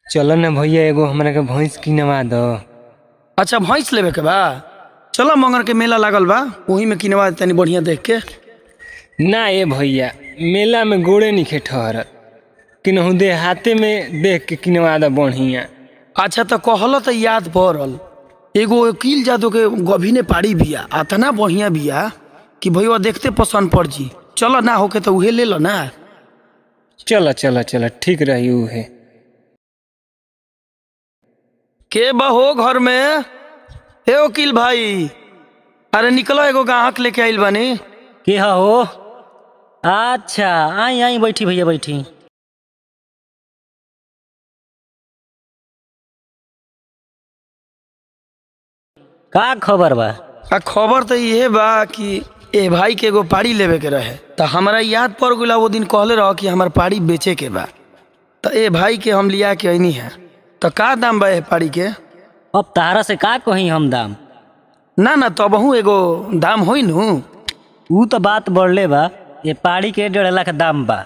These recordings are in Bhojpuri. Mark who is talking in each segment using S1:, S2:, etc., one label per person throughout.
S1: चलो ना भैया एगो हमरा के भैंस किनवा दो।
S2: अच्छा भैंस लेवे के बा, चलो मंगर के मेला लागल बा, वही में किनवा तनी बढ़िया देख के।
S1: ना ये भैया मेला में गोड़े नहीं ठहरत, किनहु दे हाथे में देख के किनवा दो बढ़िया।
S2: अच्छा तो कहल तो याद पड़ल, एगो वकील जादू के गभी ने पाड़ी बिया, इतना बढ़िया बिया कि भैया देखते पसंद पड़ जी। चलो ना होके तो उहे ले लो ना।
S1: चलो चलो चलो ठीक रही उहे।
S2: के बहो घर में? हे वकील भाई, अरे निकलो, एगो ग्राहक लेके आइल बानी।
S3: के हो? अच्छा आई आई बैठी भैया बैठी। का खबर बा?
S2: खबर तो ये बा कि ए भाई के एगो पाड़ी लेवे के रहे, तो हमारा याद पड़ गया। वो दिन कहले रहो कि हमार पाड़ी बेचे के बा, तो ए भाई के हम लिया के अनी है। तो का दाम बा ए पाड़ी के?
S3: अब तारा से का कही हम दाम?
S2: ना ना तबहू एगो दाम होई नु।
S3: ऊ तो बात बढ़ले बा, ये पाड़ी के 1.5 लाख दाम बा।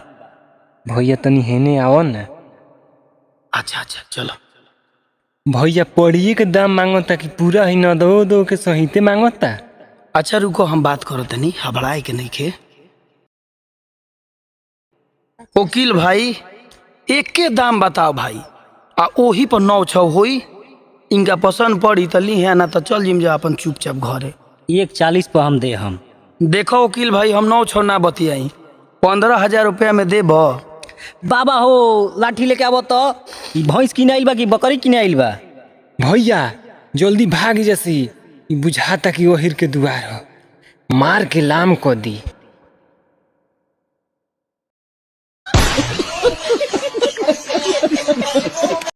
S1: भैया तनी हेने आओ ना।
S2: अच्छा अच्छा चलो।
S1: भैया पड़िए के दाम मांगता कि पूरा ही न दो दो के सहिते मांगता?
S2: अच्छा रुको, हम बात करो तनी, हबड़ाए के नहीं खे। वकील भाई एक के दाम बताओ भाई, आ ओही पर 9-6 होई। इनका पसंद पड़ी तो ली है, ना तो चल जिम जा अपन चुपचाप घरे।
S3: 1.40 पर हम दे हम।
S2: देखो वकील भाई, हम 9-6 ना बतियाई, 15,000 रुपया में देब।
S3: बाबा हो लाठी लेके आवो तो। भैंस किने आइल बा कि बकरी किने आइल बा?
S1: भैया जल्दी भाग जैसी, बुझाता कि ओहिर के दुआर हो, मार के लाम को दी।